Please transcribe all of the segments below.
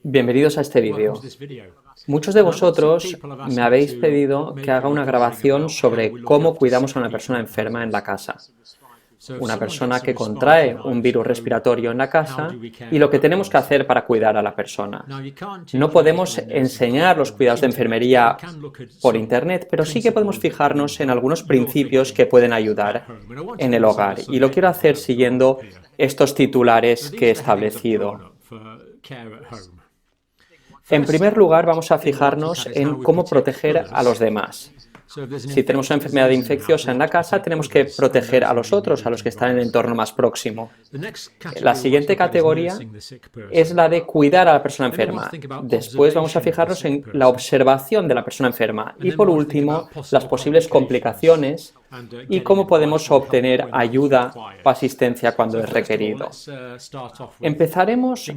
Bienvenidos a este vídeo. Muchos de vosotros me habéis pedido que haga una grabación sobre cómo cuidamos a una persona enferma en la casa. Una persona que contrae un virus respiratorio en la casa y lo que tenemos que hacer para cuidar a la persona. No podemos enseñar los cuidados de enfermería por internet, pero sí que podemos fijarnos en algunos principios que pueden ayudar en el hogar. Y lo quiero hacer siguiendo estos titulares que he establecido. En primer lugar, vamos a fijarnos en cómo proteger a los demás. Si tenemos una enfermedad infecciosa en la casa, tenemos que proteger a los otros, a los que están en el entorno más próximo. La siguiente categoría es la de cuidar a la persona enferma. Después vamos a fijarnos en la observación de la persona enferma. Y por último, las posibles complicaciones y cómo podemos obtener ayuda o asistencia cuando es requerido. Empezaremos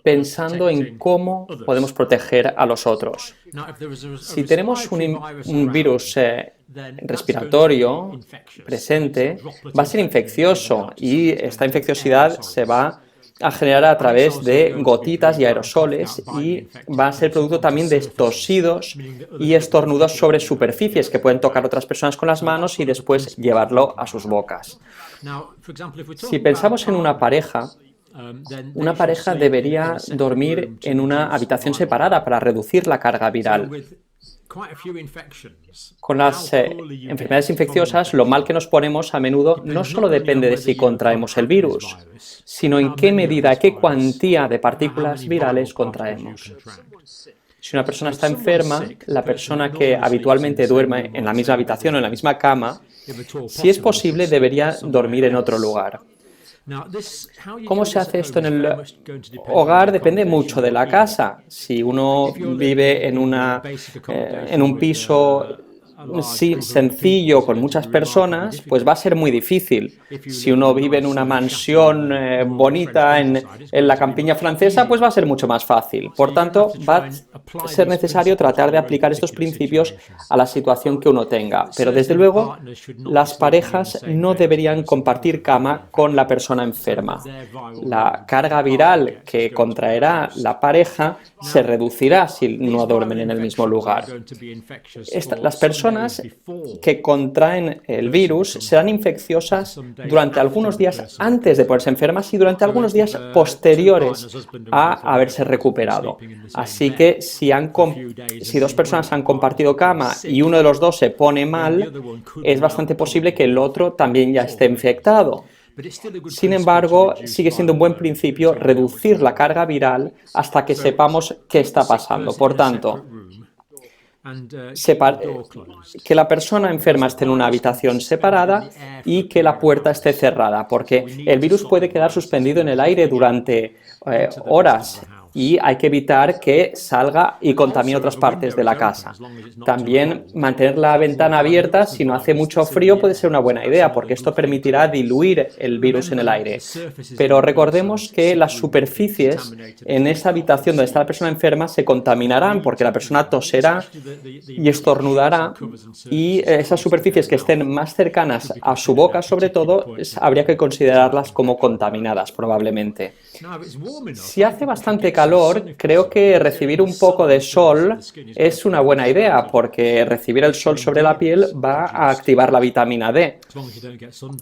pensando en cómo podemos proteger a los otros. Si tenemos un virus respiratorio presente, va a ser infeccioso y esta infecciosidad se va a generar a través de gotitas y aerosoles y va a ser producto también de tosidos y estornudos sobre superficies que pueden tocar otras personas con las manos y después llevarlo a sus bocas. Si pensamos en una pareja debería dormir en una habitación separada para reducir la carga viral. Con las enfermedades infecciosas, lo mal que nos ponemos a menudo no solo depende de si contraemos el virus, sino en qué medida, qué cuantía de partículas virales contraemos. Si una persona está enferma, la persona que habitualmente duerme en la misma habitación o en la misma cama, si es posible, debería dormir en otro lugar. ¿Cómo se hace esto en el hogar? Depende mucho de la casa. Si uno vive en un piso sencillo con muchas personas, pues va a ser muy difícil. Si uno vive en una mansión bonita en la campiña francesa, pues va a ser mucho más fácil. Por tanto, va a ser necesario tratar de aplicar estos principios a la situación que uno tenga. Pero desde luego, las parejas no deberían compartir cama con la persona enferma. La carga viral que contraerá la pareja se reducirá si no duermen en el mismo lugar. Las personas que contraen el virus serán infecciosas durante algunos días antes de ponerse enfermas y durante algunos días posteriores a haberse recuperado. Así que si dos personas han compartido cama y uno de los dos se pone mal, es bastante posible que el otro también ya esté infectado. Sin embargo, sigue siendo un buen principio reducir la carga viral hasta que sepamos qué está pasando. Por tanto, que la persona enferma esté en una habitación separada y que la puerta esté cerrada, porque el virus puede quedar suspendido en el aire durante horas y hay que evitar que salga y contamine otras partes de la casa. También mantener la ventana abierta si no hace mucho frío puede ser una buena idea, porque esto permitirá diluir el virus en el aire. Pero recordemos que las superficies en esa habitación donde está la persona enferma se contaminarán, porque la persona toserá y estornudará, y esas superficies que estén más cercanas a su boca, sobre todo, habría que considerarlas como contaminadas, probablemente. Si hace bastante calor, creo que recibir un poco de sol es una buena idea, porque recibir el sol sobre la piel va a activar la vitamina D.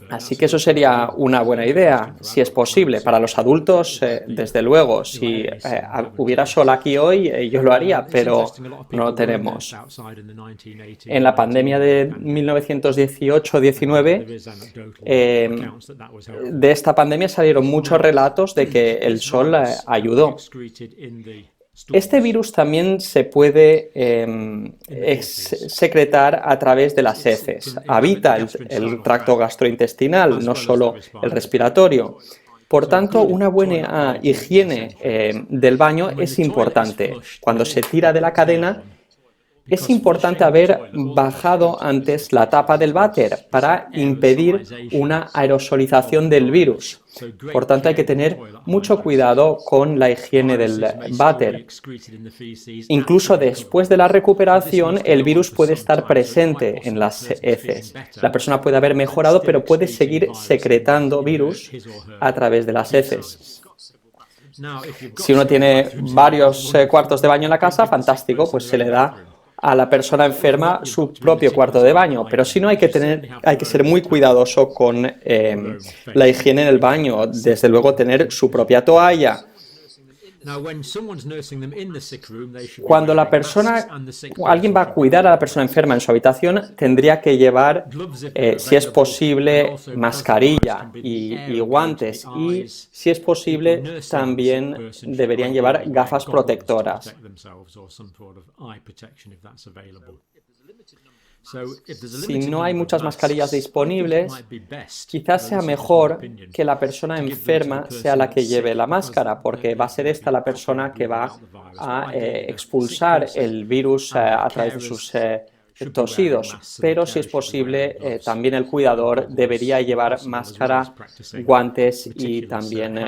Así que eso sería una buena idea, si es posible. Para los adultos, desde luego, si hubiera sol aquí hoy, yo lo haría, pero no lo tenemos. En la pandemia de 1918-19, de esta pandemia salieron muchos relatos de que el sol ayudó. Este virus también se puede secretar a través de las heces. Habita el tracto gastrointestinal, no solo el respiratorio. Por tanto, una buena higiene del baño es importante. Cuando se tira de la cadena, es importante haber bajado antes la tapa del váter para impedir una aerosolización del virus. Por tanto, hay que tener mucho cuidado con la higiene del váter. Incluso después de la recuperación, el virus puede estar presente en las heces. La persona puede haber mejorado, pero puede seguir secretando virus a través de las heces. Si uno tiene varios cuartos de baño en la casa, fantástico, pues se le da a la persona enferma su propio cuarto de baño, pero si no hay que ser muy cuidadoso con la higiene en el baño, desde luego tener su propia toalla. Cuando alguien va a cuidar a la persona enferma en su habitación, tendría que llevar, si es posible, mascarilla y guantes, y si es posible, también deberían llevar gafas protectoras. Si no hay muchas mascarillas disponibles, quizás sea mejor que la persona enferma sea la que lleve la máscara, porque va a ser esta la persona que va a expulsar el virus a través de sus tosidos. Pero si es posible, también el cuidador debería llevar máscara, guantes y también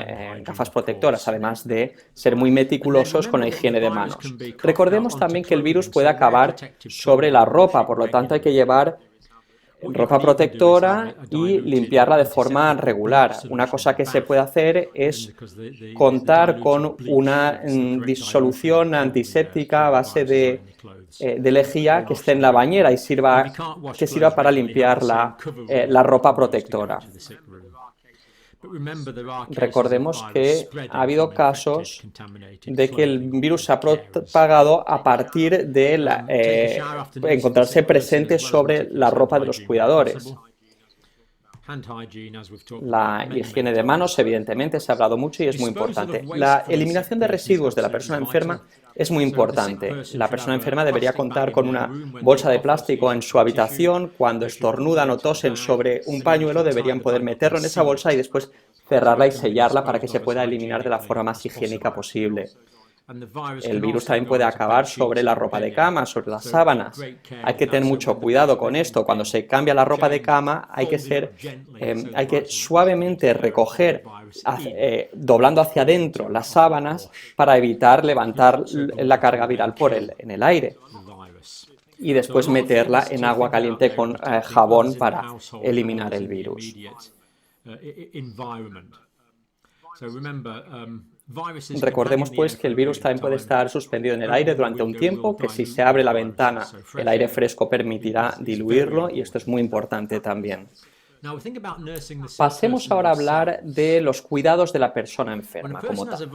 gafas protectoras, además de ser muy meticulosos con la higiene de manos. Recordemos también que el virus puede acabar sobre la ropa, por lo tanto hay que llevar ropa protectora y limpiarla de forma regular. Una cosa que se puede hacer es contar con una disolución antiséptica a base de lejía que esté en la bañera y que sirva para limpiar la ropa protectora. Recordemos que ha habido casos de que el virus se ha propagado a partir de encontrarse presente sobre la ropa de los cuidadores. La higiene de manos, evidentemente, se ha hablado mucho y es muy importante. La eliminación de residuos de la persona enferma es muy importante. La persona enferma debería contar con una bolsa de plástico en su habitación. Cuando estornudan o tosen sobre un pañuelo, deberían poder meterlo en esa bolsa y después cerrarla y sellarla para que se pueda eliminar de la forma más higiénica posible. El virus también puede acabar sobre la ropa de cama, sobre las sábanas. Hay que tener mucho cuidado con esto. Cuando se cambia la ropa de cama, hay que suavemente recoger, doblando hacia adentro las sábanas para evitar levantar la carga viral en el aire. Y después meterla en agua caliente con jabón para eliminar el virus. Recordemos pues que el virus también puede estar suspendido en el aire durante un tiempo, que si se abre la ventana el aire fresco permitirá diluirlo y esto es muy importante también. Pasemos ahora a hablar de los cuidados de la persona enferma como tal.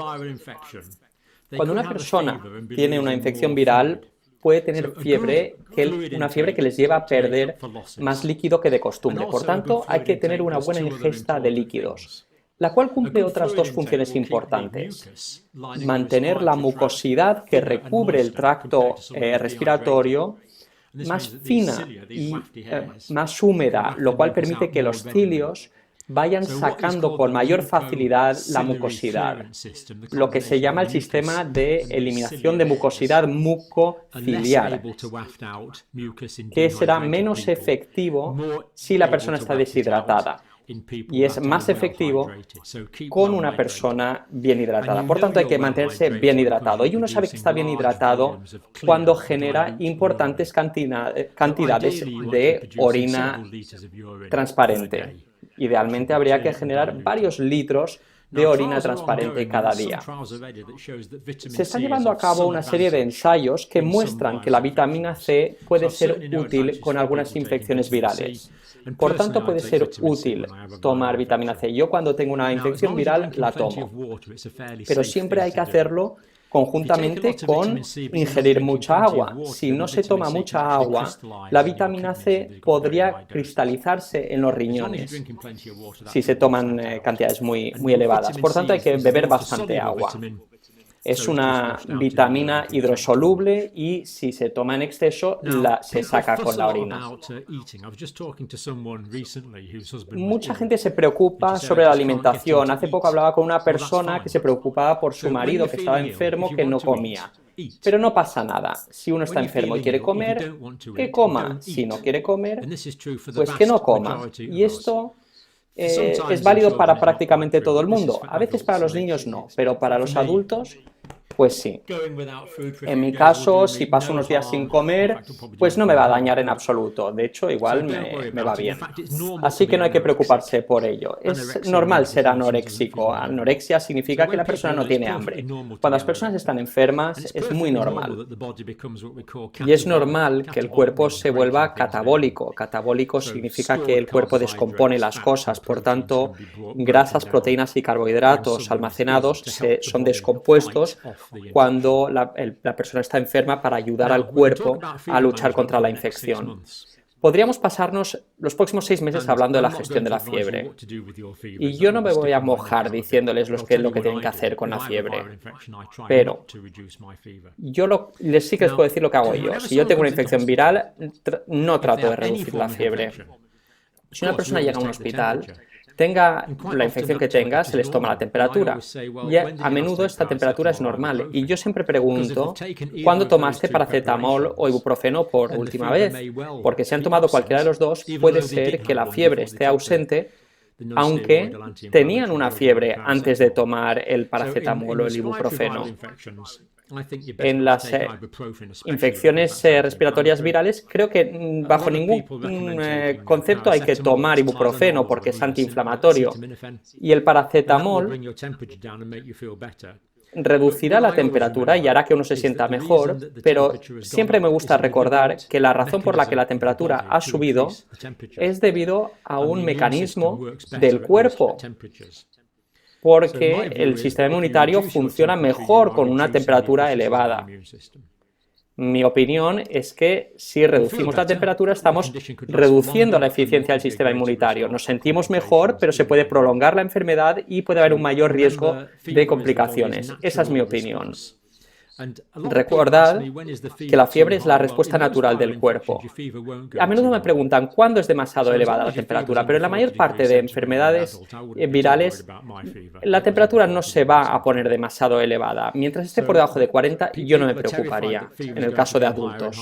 Cuando una persona tiene una infección viral, puede tener una fiebre que les lleva a perder más líquido que de costumbre. Por tanto, hay que tener una buena ingesta de líquidos, la cual cumple otras dos funciones importantes. Mantener la mucosidad que recubre el tracto respiratorio más fina y más húmeda, lo cual permite que los cilios vayan sacando con mayor facilidad la mucosidad, lo que se llama el sistema de eliminación de mucosidad mucociliar, que será menos efectivo si la persona está deshidratada y es más efectivo con una persona bien hidratada. Por tanto, hay que mantenerse bien hidratado. Y uno sabe que está bien hidratado cuando genera importantes cantidades de orina transparente. Idealmente habría que generar varios litros de orina transparente cada día. Se está llevando a cabo una serie de ensayos que muestran que la vitamina C puede ser útil con algunas infecciones virales. Por tanto, puede ser útil tomar vitamina C. Yo cuando tengo una infección viral la tomo, pero siempre hay que hacerlo conjuntamente con ingerir mucha agua. Si no se toma mucha agua, la vitamina C podría cristalizarse en los riñones si se toman cantidades muy elevadas. Por tanto, hay que beber bastante agua. Es una vitamina hidrosoluble y si se toma en exceso se saca con la orina. Mucha gente se preocupa sobre la alimentación. Hace poco hablaba con una persona que se preocupaba por su marido que estaba enfermo, que no comía. Pero no pasa nada. Si uno está enfermo y quiere comer, que coma. Si no quiere comer, pues que no coma. Y esto es válido para prácticamente todo el mundo. A veces para los niños no, pero para los adultos Pues sí. En mi caso, si paso unos días sin comer, pues no me va a dañar en absoluto. De hecho, igual me va bien. Así que no hay que preocuparse por ello. Es normal ser anoréxico. Anorexia significa que la persona no tiene hambre. Cuando las personas están enfermas, es muy normal. Y es normal que el cuerpo se vuelva catabólico. Catabólico significa que el cuerpo descompone las cosas. Por tanto, grasas, proteínas y carbohidratos almacenados son descompuestos cuando la persona está enferma para ayudar al cuerpo a luchar contra la infección. Podríamos pasarnos los próximos 6 meses hablando de la gestión de la fiebre. Y yo no me voy a mojar diciéndoles lo que tienen que hacer con la fiebre. Pero yo sí que les puedo decir lo que hago yo. Si yo tengo una infección viral, no trato de reducir la fiebre. Si una persona llega a un hospital, tenga la infección que tenga, se les toma la temperatura. Y a menudo esta temperatura es normal. Y yo siempre pregunto, ¿cuándo tomaste paracetamol o ibuprofeno por última vez? Porque si han tomado cualquiera de los dos, puede ser que la fiebre esté ausente, aunque tenían una fiebre antes de tomar el paracetamol o el ibuprofeno. En las infecciones respiratorias virales, creo que bajo ningún concepto hay que tomar ibuprofeno porque es antiinflamatorio. Y el paracetamol reducirá la temperatura y hará que uno se sienta mejor, pero siempre me gusta recordar que la razón por la que la temperatura ha subido es debido a un mecanismo del cuerpo, porque el sistema inmunitario funciona mejor con una temperatura elevada. Mi opinión es que si reducimos la temperatura estamos reduciendo la eficiencia del sistema inmunitario. Nos sentimos mejor, pero se puede prolongar la enfermedad y puede haber un mayor riesgo de complicaciones. Esa es mi opinión. Recordad que la fiebre es la respuesta natural del cuerpo. A menudo me preguntan cuándo es demasiado elevada la temperatura, pero en la mayor parte de enfermedades virales la temperatura no se va a poner demasiado elevada. Mientras esté por debajo de 40, yo no me preocuparía en el caso de adultos.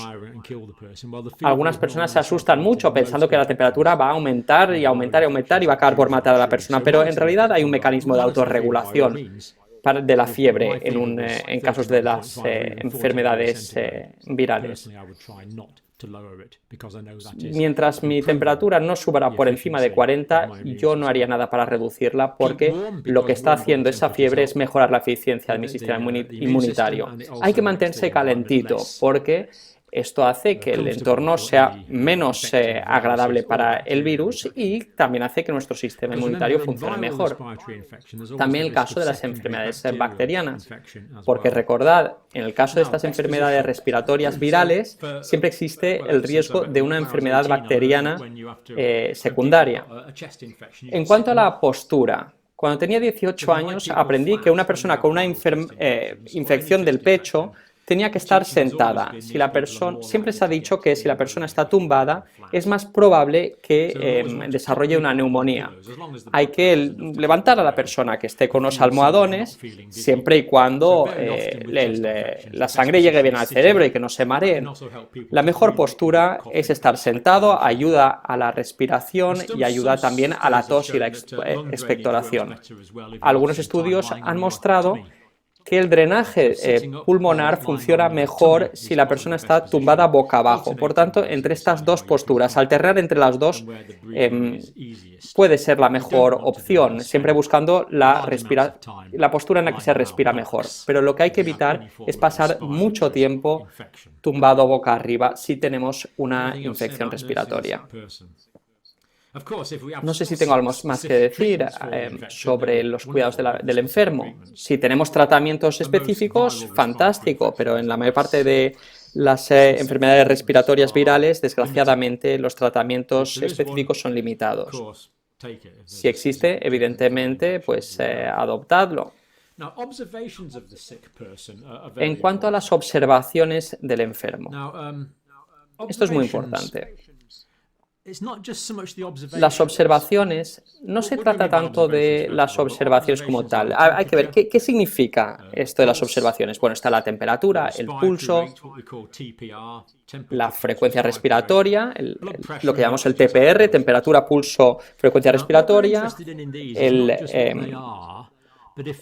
Algunas personas se asustan mucho pensando que la temperatura va a aumentar y aumentar y aumentar y va a acabar por matar a la persona, pero en realidad hay un mecanismo de autorregulación de la fiebre en casos de las enfermedades virales. Mientras mi temperatura no suba por encima de 40, yo no haría nada para reducirla porque lo que está haciendo esa fiebre es mejorar la eficiencia de mi sistema inmunitario. Hay que mantenerse calentito porque esto hace que el entorno sea menos agradable para el virus y también hace que nuestro sistema inmunitario funcione mejor. También el caso de las enfermedades bacterianas, porque recordad, en el caso de estas enfermedades respiratorias virales, siempre existe el riesgo de una enfermedad bacteriana secundaria. En cuanto a la postura, cuando tenía 18 años aprendí que una persona con una infección del pecho tenía que estar sentada. Siempre se ha dicho que si la persona está tumbada, es más probable que desarrolle una neumonía. Hay que levantar a la persona que esté con los almohadones, siempre y cuando la sangre llegue bien al cerebro y que no se mareen. La mejor postura es estar sentado, ayuda a la respiración y ayuda también a la tos y la expectoración. Algunos estudios han mostrado que el drenaje pulmonar funciona mejor si la persona está tumbada boca abajo. Por tanto, entre estas dos posturas, alternar entre las dos puede ser la mejor opción, siempre buscando la postura en la que se respira mejor. Pero lo que hay que evitar es pasar mucho tiempo tumbado boca arriba si tenemos una infección respiratoria. No sé si tengo algo más que decir sobre los cuidados del enfermo. Si tenemos tratamientos específicos, fantástico, pero en la mayor parte de las enfermedades respiratorias virales, desgraciadamente, los tratamientos específicos son limitados. Si existe, evidentemente, pues adoptadlo. En cuanto a las observaciones del enfermo, esto es muy importante. Las observaciones, no se trata tanto de las observaciones como tal. Hay que ver qué significa esto de las observaciones. Bueno, está la temperatura, el pulso, la frecuencia respiratoria, lo que llamamos el TPR, temperatura, pulso, frecuencia respiratoria,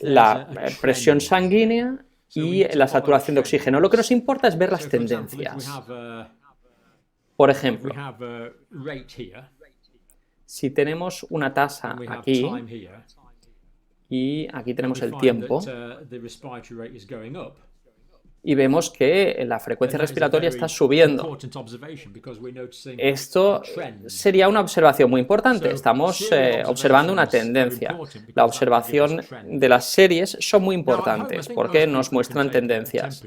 la presión sanguínea y la saturación de oxígeno. Lo que nos importa es ver las tendencias. Por ejemplo, si tenemos una tasa aquí y aquí tenemos el tiempo y vemos que la frecuencia respiratoria está subiendo. Esto sería una observación muy importante. Estamos observando una tendencia. La observación de las series son muy importantes porque nos muestran tendencias.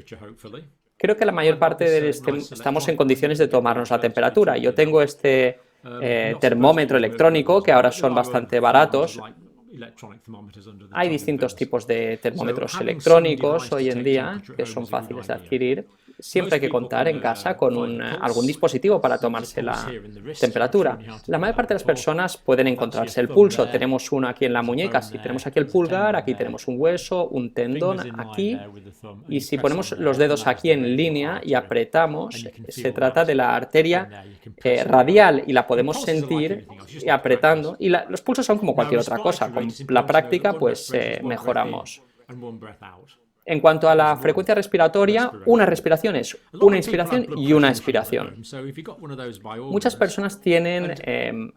Creo que la mayor parte de estamos en condiciones de tomarnos la temperatura. Yo tengo este termómetro electrónico que ahora son bastante baratos. Hay distintos tipos de termómetros electrónicos hoy en día que son fáciles de adquirir. Siempre hay que contar en casa con algún dispositivo para tomarse la temperatura. La mayor parte de las personas pueden encontrarse el pulso. Tenemos uno aquí en la muñeca, si tenemos aquí el pulgar, aquí tenemos un hueso, un tendón aquí. Y si ponemos los dedos aquí en línea y apretamos, se trata de la arteria radial y la podemos sentir apretando. Y los pulsos son como cualquier otra cosa. Con la práctica, pues mejoramos. En cuanto a la frecuencia respiratoria, una respiración es una inspiración y una expiración. Muchas personas tienen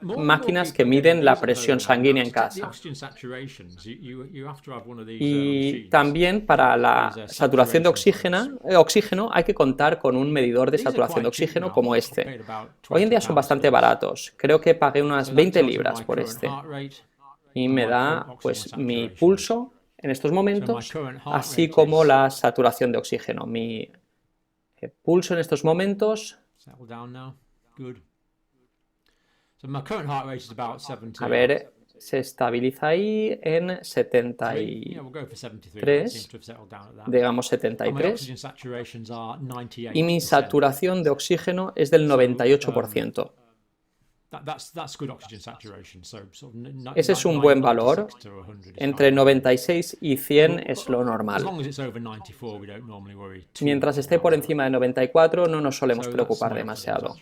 máquinas que miden la presión sanguínea en casa. Y también para la saturación de oxígeno hay que contar con un medidor de saturación de oxígeno como este. Hoy en día son bastante baratos. Creo que pagué unas 20 libras por este. Y me da pues mi pulso en estos momentos, así como la saturación de oxígeno. Mi pulso en estos momentos, a ver, se estabiliza ahí en 73, digamos 73, y mi saturación de oxígeno es del 98%. Ese es un buen valor. Entre 96 y 100 es lo normal. Mientras esté por encima de 94 no nos solemos preocupar demasiado.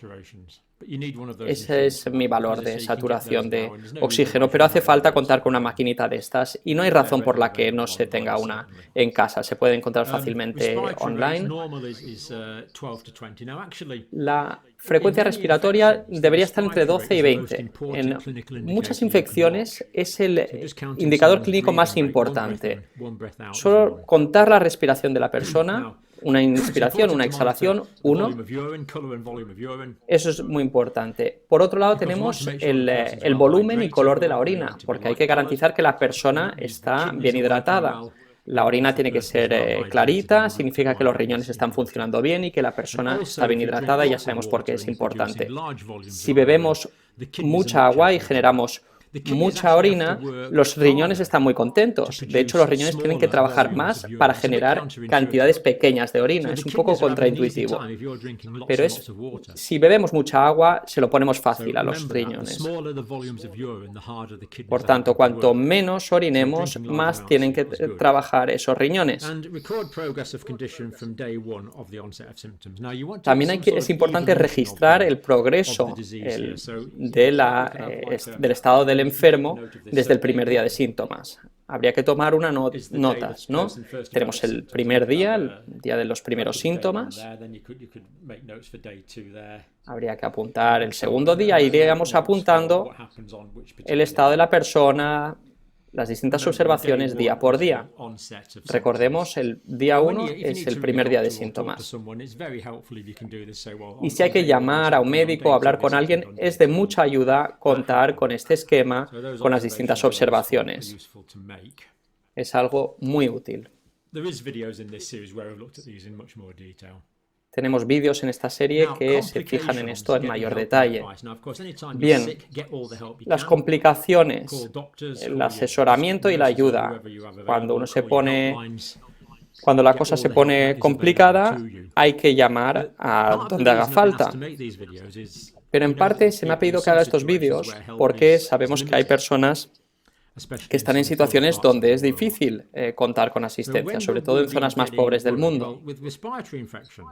Ese es mi valor de saturación de oxígeno, pero hace falta contar con una maquinita de estas y no hay razón por la que no se tenga una en casa. Se puede encontrar fácilmente online. La frecuencia respiratoria debería estar entre 12 y 20. En muchas infecciones es el indicador clínico más importante. Solo contar la respiración de la persona, una inspiración, una exhalación, 1. Eso es muy importante. Por otro lado tenemos el volumen y color de la orina, porque hay que garantizar que la persona está bien hidratada. La orina tiene que ser clarita, significa que los riñones están funcionando bien y que la persona está bien hidratada, y ya sabemos por qué es importante. Si bebemos mucha agua y generamos mucha orina, los riñones están muy contentos. De hecho, los riñones tienen que trabajar más para generar cantidades pequeñas de orina. Es un poco contraintuitivo. Pero si bebemos mucha agua, se lo ponemos fácil a los riñones. Por tanto, cuanto menos orinemos, más tienen que trabajar esos riñones. También es importante registrar el progreso del estado del enfermo desde el primer día de síntomas. Habría que tomar unas notas, ¿no? Tenemos el primer día, el día de los primeros síntomas. Habría que apuntar el segundo día, iríamos apuntando el estado de la persona, las distintas observaciones día por día. Recordemos, el día 1 es el primer día de síntomas. Y si hay que llamar a un médico o hablar con alguien, es de mucha ayuda contar con este esquema, con las distintas observaciones. Es algo muy útil. Tenemos vídeos en esta serie que se fijan en esto en mayor detalle. Bien, las complicaciones, el asesoramiento y la ayuda. Cuando la cosa se pone complicada, hay que llamar a donde haga falta. Pero en parte se me ha pedido que haga estos vídeos porque sabemos que hay personas que están en situaciones donde es difícil contar con asistencia, sobre todo en zonas más pobres del mundo.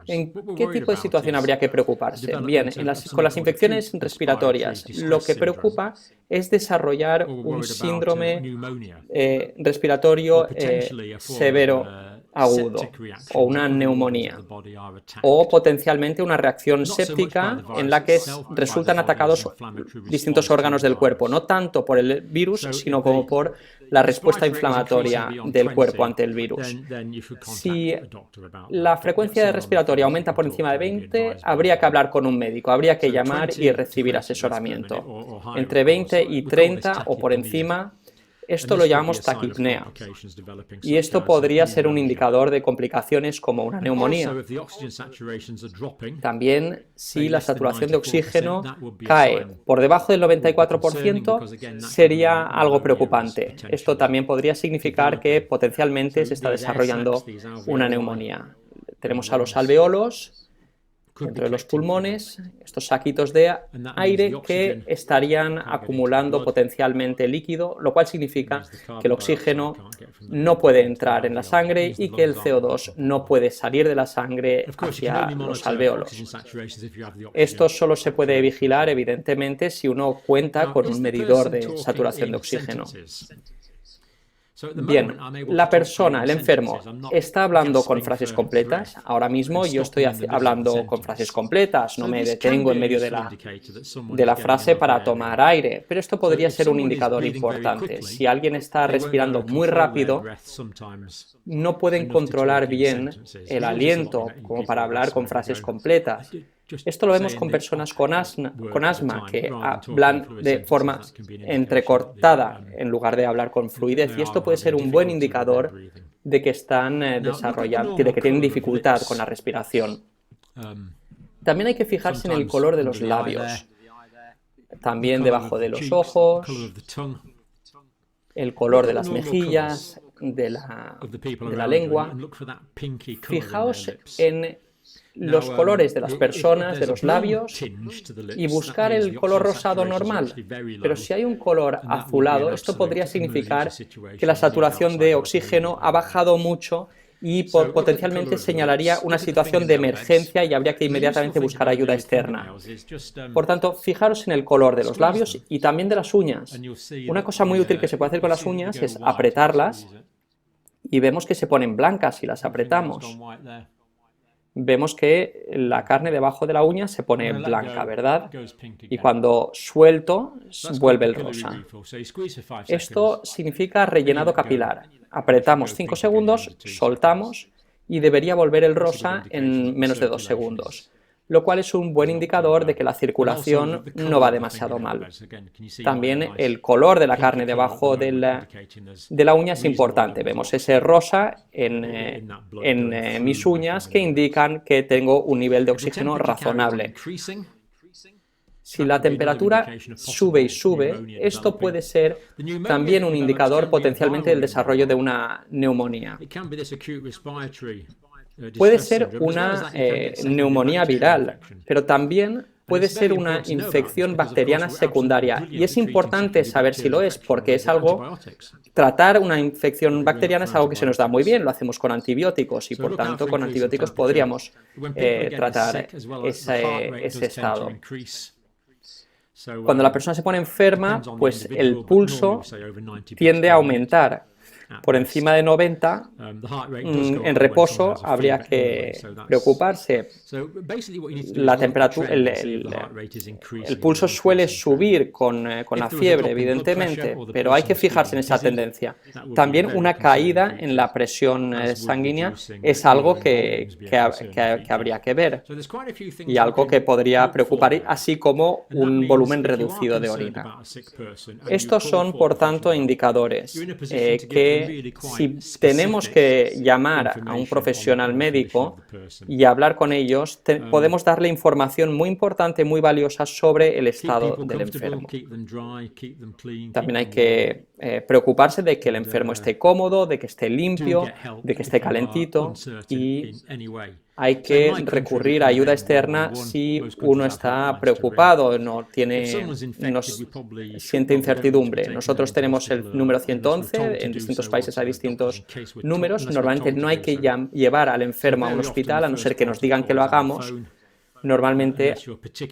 ¿En qué tipo de situación habría que preocuparse? Bien, con las infecciones respiratorias, lo que preocupa es desarrollar un síndrome respiratorio severo agudo o una neumonía, o potencialmente una reacción séptica en la que resultan atacados distintos órganos del cuerpo, no tanto por el virus, sino como por la respuesta inflamatoria del cuerpo ante el virus. Si la frecuencia respiratoria aumenta por encima de 20, habría que hablar con un médico, habría que llamar y recibir asesoramiento. Entre 20 y 30 o por encima, esto lo llamamos taquipnea, y esto podría ser un indicador de complicaciones como una neumonía. También, si la saturación de oxígeno cae por debajo del 94%, sería algo preocupante. Esto también podría significar que potencialmente se está desarrollando una neumonía. Tenemos a los alveolos dentro de los pulmones, estos saquitos de aire que estarían acumulando potencialmente líquido, lo cual significa que el oxígeno no puede entrar en la sangre y que el CO2 no puede salir de la sangre hacia los alveolos. Esto solo se puede vigilar, evidentemente, si uno cuenta con un medidor de saturación de oxígeno. Bien, la persona, el enfermo, ¿está hablando con frases completas? Ahora mismo yo estoy hablando con frases completas, no me detengo en medio de la frase para tomar aire, pero esto podría ser un indicador importante. Si alguien está respirando muy rápido, no pueden controlar bien el aliento como para hablar con frases completas. Esto lo vemos con personas con asma que hablan de forma entrecortada en lugar de hablar con fluidez, y esto puede ser un buen indicador de que están desarrollando, de que tienen dificultad con la respiración. También hay que fijarse en el color de los labios, también debajo de los ojos, el color de las mejillas, de la lengua. Fijaos en los colores de las personas, de los labios, y buscar el color rosado normal. Pero si hay un color azulado, esto podría significar que la saturación de oxígeno ha bajado mucho y potencialmente señalaría una situación de emergencia y habría que inmediatamente buscar ayuda externa. Por tanto, fijaros en el color de los labios y también de las uñas. Una cosa muy útil que se puede hacer con las uñas es apretarlas, y vemos que se ponen blancas si las apretamos. Vemos que la carne debajo de la uña se pone blanca, ¿verdad? Y cuando suelto, vuelve el rosa. Esto significa rellenado capilar. Apretamos 5 segundos, soltamos y debería volver el rosa en menos de 2 segundos, lo cual es un buen indicador de que la circulación no va demasiado mal. También el color de la carne debajo de la uña es importante. Vemos ese rosa en mis uñas que indican que tengo un nivel de oxígeno razonable. Si la temperatura sube y sube, esto puede ser también un indicador potencialmente del desarrollo de una neumonía. Puede ser una neumonía viral, pero también puede ser una infección bacteriana secundaria. Y es importante saber si lo es, porque es algo... Tratar una infección bacteriana es algo que se nos da muy bien, lo hacemos con antibióticos y, por tanto, con antibióticos podríamos tratar ese estado. Cuando la persona se pone enferma, pues el pulso tiende a aumentar. Por encima de 90, en reposo habría que preocuparse. La temperatura, el pulso suele subir con la fiebre, evidentemente, pero hay que fijarse en esa tendencia. También una caída en la presión sanguínea es algo que habría que ver y algo que podría preocupar, así como un volumen reducido de orina. Estos son, por tanto, indicadores que si tenemos que llamar a un profesional médico y hablar con ellos, podemos darle información muy importante, muy valiosa sobre el estado del enfermo. También hay que preocuparse de que el enfermo esté cómodo, de que esté limpio, de que esté calentito, y hay que recurrir a ayuda externa si uno está preocupado, no siente incertidumbre. Nosotros tenemos el número 111, en distintos países hay distintos números. Normalmente no hay que llevar al enfermo a un hospital, a no ser que nos digan que lo hagamos, Normalmente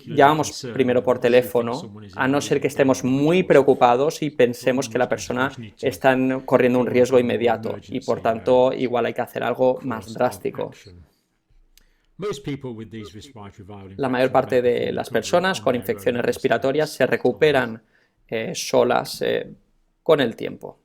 llamamos primero por teléfono, a no ser que estemos muy preocupados y pensemos que la persona está corriendo un riesgo inmediato y, por tanto, igual hay que hacer algo más drástico. La mayor parte de las personas con infecciones respiratorias se recuperan solas con el tiempo.